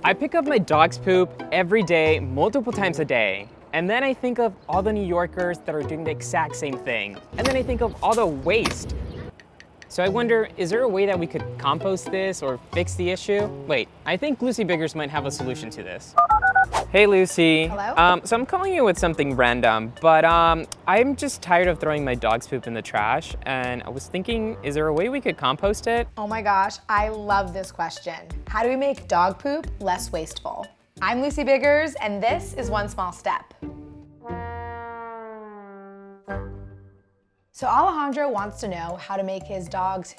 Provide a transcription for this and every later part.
I pick up my dog's poop every day, multiple times a day. And then I think of all the New Yorkers that are doing the exact same thing. And then I think of all the waste. So I wonder, is there a way that we could compost this or fix the issue? Wait, I think Lucy Biggers might have a solution to this. Hey Lucy. Hello? So I'm calling you with something random, but I'm just tired of throwing my dog's poop in the trash, and I was thinking, is there a way we could compost it? Oh my gosh, I love this question. How do we make dog poop less wasteful? I'm Lucy Biggers, and this is One Small Step. So Alejandro wants to know how to make his dog's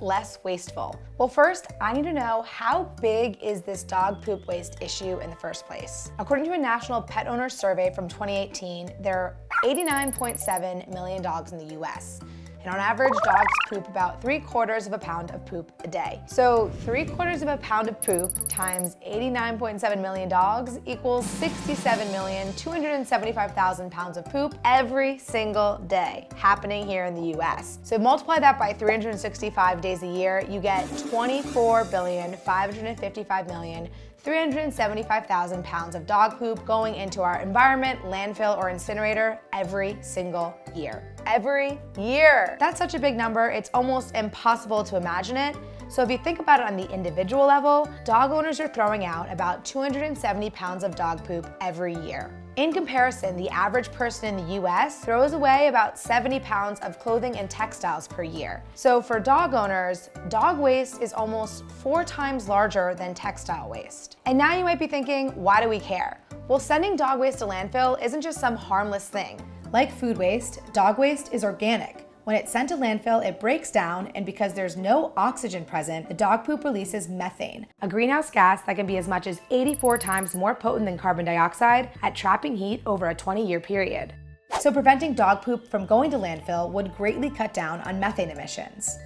less wasteful. Well, first, I need to know, how big is this dog poop waste issue in the first place? According to a national pet owner survey from 2018, there are 89.7 million dogs in the US. And on average, dogs poop about 3/4 of a pound of poop a day. So 3/4 of a pound of poop times 89.7 million dogs equals 67,275,000 pounds of poop every single day happening here in the US. So multiply that by 365 days a year, you get 24,555,375,000 pounds of dog poop going into our environment, landfill, or incinerator every single year. Every year. That's such a big number, it's almost impossible to imagine it. So if you think about it on the individual level, dog owners are throwing out about 270 pounds of dog poop every year. In comparison, the average person in the US throws away about 70 pounds of clothing and textiles per year. So for dog owners, dog waste is almost 4 times larger than textile waste. And now you might be thinking, why do we care? Well, sending dog waste to landfill isn't just some harmless thing. Like food waste, dog waste is organic. When it's sent to landfill, it breaks down, and because there's no oxygen present, the dog poop releases methane, a greenhouse gas that can be as much as 84 times more potent than carbon dioxide at trapping heat over a 20-year period. So preventing dog poop from going to landfill would greatly cut down on methane emissions.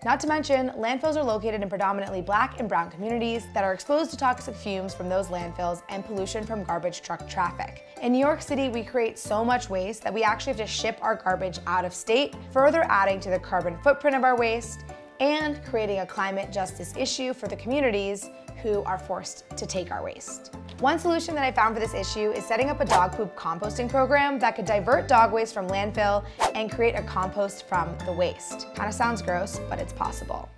Not to mention, landfills are located in predominantly Black and brown communities that are exposed to toxic fumes from those landfills and pollution from garbage truck traffic. In New York City, we create so much waste that we actually have to ship our garbage out of state, further adding to the carbon footprint of our waste and creating a climate justice issue for the communities who are forced to take our waste. One solution that I found for this issue is setting up a dog poop composting program that could divert dog waste from landfill and create a compost from the waste. Kind of sounds gross, but it's possible.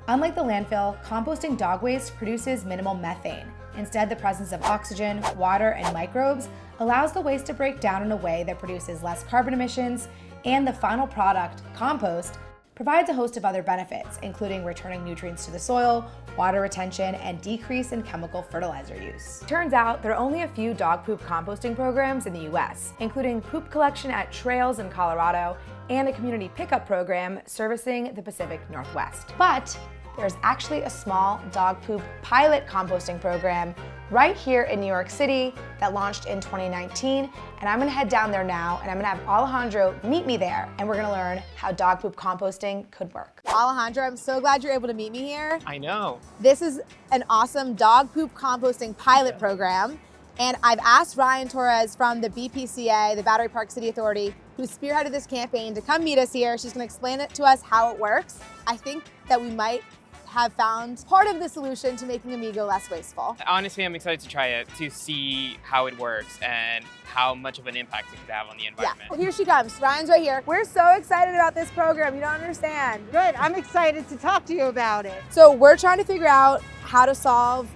Unlike the landfill, composting dog waste produces minimal methane. Instead, the presence of oxygen, water, and microbes allows the waste to break down in a way that produces less carbon emissions, and the final product, compost, provides a host of other benefits, including returning nutrients to the soil, water retention, and decrease in chemical fertilizer use. Turns out there are only a few dog poop composting programs in the US, including poop collection at trails in Colorado and a community pickup program servicing the Pacific Northwest. But there's actually a small dog poop pilot composting program right here in New York City that launched in 2019, and I'm gonna head down there now, and I'm gonna have Alejandro meet me there, and we're gonna learn how dog poop composting could work. Alejandro, I'm so glad you're able to meet me here. I know. This is an awesome dog poop composting pilot program, and I've asked Ryan Torres from the BPCA, the Battery Park City Authority, who spearheaded this campaign, to come meet us here. She's gonna explain it to us how it works. I think that we might have found part of the solution to making Amigo less wasteful. Honestly, I'm excited to try it, to see how it works and how much of an impact it could have on the environment. Yeah, well, here she comes. Ryan's right here. We're so excited about this program. You don't understand. Good, I'm excited to talk to you about it. So we're trying to figure out how to solve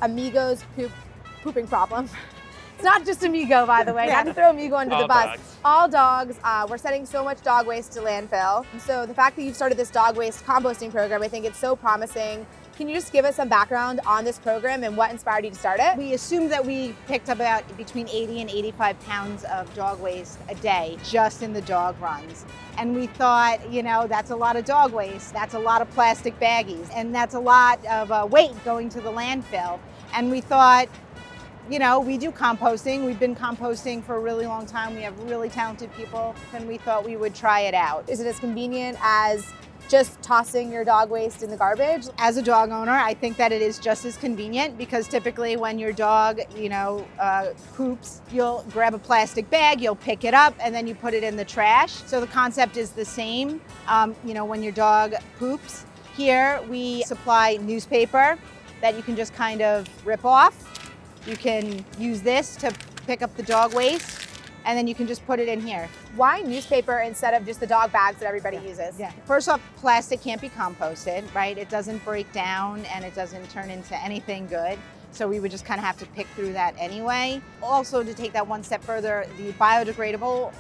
Amigo's pooping problem. It's not just Amigo, by the way. Not to throw Amigo under the bus. Dogs. All dogs. We're sending so much dog waste to landfill. So the fact that you've started this dog waste composting program, I think it's so promising. Can you just give us some background on this program and what inspired you to start it? We assumed that we picked up about between 80 and 85 pounds of dog waste a day just in the dog runs. And we thought, you know, that's a lot of dog waste. That's a lot of plastic baggies. And that's a lot of weight going to the landfill. And we thought, you know, we do composting. We've been composting for a really long time. We have really talented people, and we thought we would try it out. Is it as convenient as just tossing your dog waste in the garbage? As a dog owner, I think that it is just as convenient, because typically when your dog, poops, you'll grab a plastic bag, you'll pick it up, and then you put it in the trash. So the concept is the same. When your dog poops, here we supply newspaper that you can just kind of rip off. You can use this to pick up the dog waste, and then you can just put it in here. Why newspaper instead of just the dog bags that everybody uses? Yeah. First off, plastic can't be composted, right? It doesn't break down and it doesn't turn into anything good. So we would just kind of have to pick through that anyway. Also, to take that one step further, the biodegradable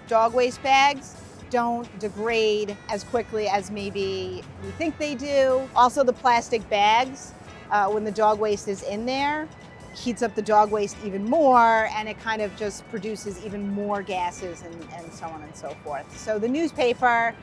dog waste bags don't degrade as quickly as maybe we think they do. Also, the plastic bags, when the dog waste is in there, heats up the dog waste even more, and it kind of just produces even more gases and so on and so forth. So the newspaper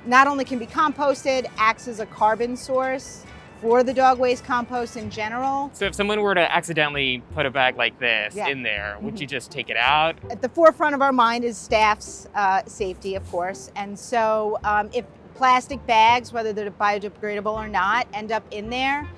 not only can be composted, acts as a carbon source for the dog waste compost in general. So if someone were to accidentally put a bag like this in there, would you just take it out? At the forefront of our mind is staff's safety, of course. And so if plastic bags, whether they're biodegradable or not, end up in there,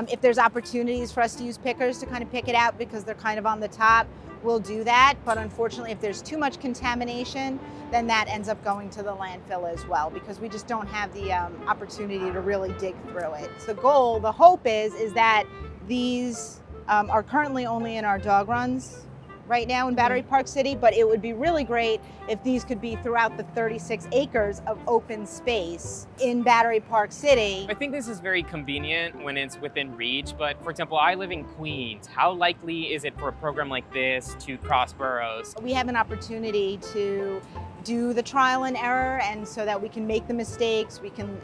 if there's opportunities for us to use pickers to kind of pick it out because they're kind of on the top, we'll do that. But unfortunately, if there's too much contamination, then that ends up going to the landfill as well, because we just don't have the opportunity to really dig through it. So the goal, the hope is that these are currently only in our dog runs right now in Battery Park City, but it would be really great if these could be throughout the 36 acres of open space in Battery Park City. I think this is very convenient when it's within reach, but for example, I live in Queens. How likely is it for a program like this to cross boroughs? We have an opportunity to do the trial and error, and so that we can make the mistakes, we can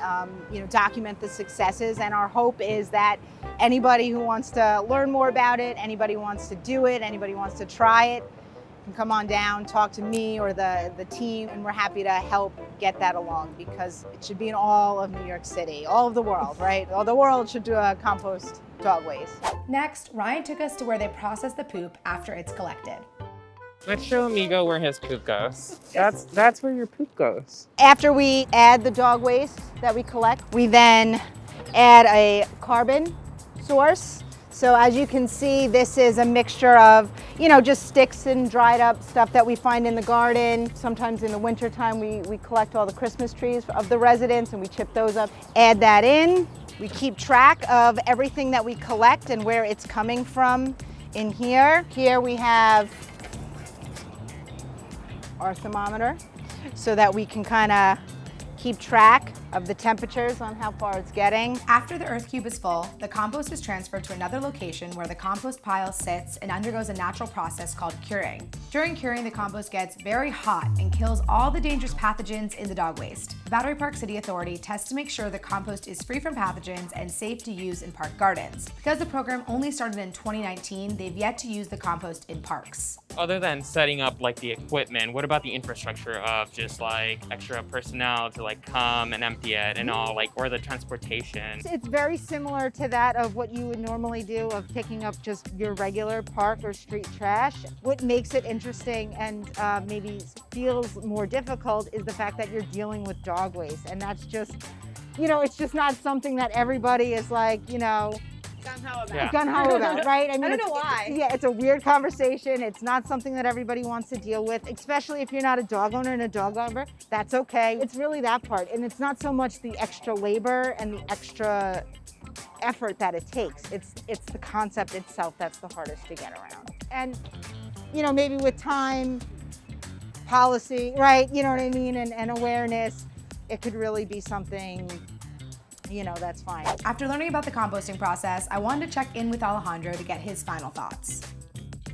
document the successes, and our hope is that anybody who wants to learn more about it, anybody who wants to do it, anybody who wants to try it, can come on down, talk to me or the team, and we're happy to help get that along, because it should be in all of New York City, all of the world, right? All the world should do a compost dog waste. Next, Ryan took us to where they process the poop after it's collected. Let's show Amigo where his poop goes. That's where your poop goes. After we add the dog waste that we collect, we then add a carbon source. So as you can see, this is a mixture of, just sticks and dried up stuff that we find in the garden. Sometimes in the wintertime, we collect all the Christmas trees of the residents and we chip those up. Add that in. We keep track of everything that we collect and where it's coming from in here. Here we have our thermometer so that we can kind of keep track of the temperatures on how far it's getting. After the earth cube is full, the compost is transferred to another location where the compost pile sits and undergoes a natural process called curing. During curing, the compost gets very hot and kills all the dangerous pathogens in the dog waste. The Battery Park City Authority tests to make sure the compost is free from pathogens and safe to use in park gardens. Because the program only started in 2019, they've yet to use the compost in parks. Other than setting up like the equipment, what about the infrastructure of just like extra personnel to like come and empty it and all, like, or the transportation? It's very similar to that of what you would normally do of picking up just your regular park or street trash. What makes it interesting and maybe feels more difficult is the fact that you're dealing with dog waste, and that's just, it's just not something that everybody is like, gung-ho about, right? I don't know why. Yeah, it's a weird conversation. It's not something that everybody wants to deal with, especially if you're not a dog owner and a dog lover. That's okay. It's really that part. And it's not so much the extra labor and the extra effort that it takes. It's the concept itself that's the hardest to get around. And, maybe with time, policy, right? You know what I mean? And awareness, it could really be something that's fine. After learning about the composting process, I wanted to check in with Alejandro to get his final thoughts.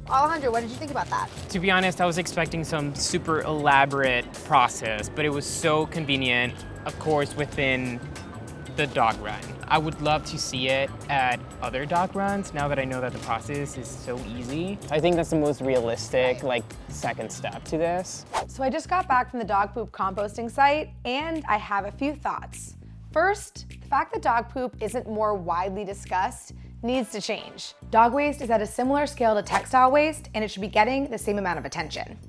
Alejandro, what did you think about that? To be honest, I was expecting some super elaborate process, but it was so convenient, of course, within the dog run. I would love to see it at other dog runs now that I know that the process is so easy. I think that's the most realistic, second step to this. So I just got back from the dog poop composting site, and I have a few thoughts. First, the fact that dog poop isn't more widely discussed needs to change. Dog waste is at a similar scale to textile waste, and it should be getting the same amount of attention.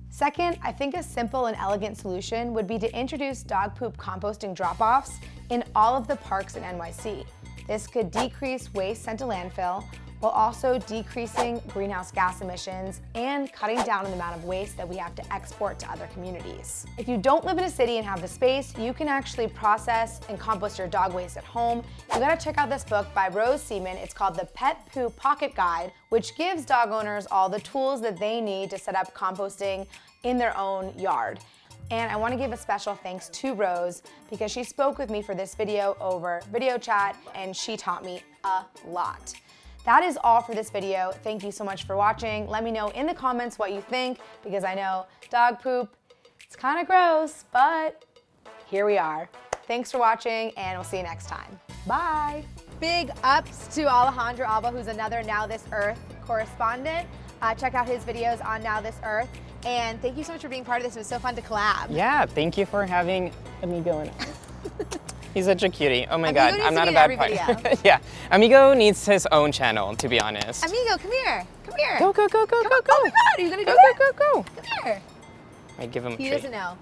Second, I think a simple and elegant solution would be to introduce dog poop composting drop-offs in all of the parks in NYC. This could decrease waste sent to landfill, while also decreasing greenhouse gas emissions and cutting down on the amount of waste that we have to export to other communities. If you don't live in a city and have the space, you can actually process and compost your dog waste at home. You gotta check out this book by Rose Seaman. It's called The Pet Poo Pocket Guide, which gives dog owners all the tools that they need to set up composting in their own yard. And I want to give a special thanks to Rose because she spoke with me for this video over video chat and she taught me a lot. That is all for this video. Thank you so much for watching. Let me know in the comments what you think because I know dog poop, it's kind of gross, but here we are. Thanks for watching and we'll see you next time. Bye. Big ups to Alejandro Alba, who's another NowThis Earth correspondent. Check out his videos on NowThis Earth. And thank you so much for being part of this. It was so fun to collab. Yeah, thank you for having Amigo in. He's such a cutie. Oh my Amigo God, needs I'm to not be a in bad every partner. Yeah, Amigo needs his own channel, to be honest. Amigo, come here. Come here. Go, go, go, go, go, go. Oh my God, are you gonna do Go, it? go, go, go. Come here. I give him a He treat. doesn't know.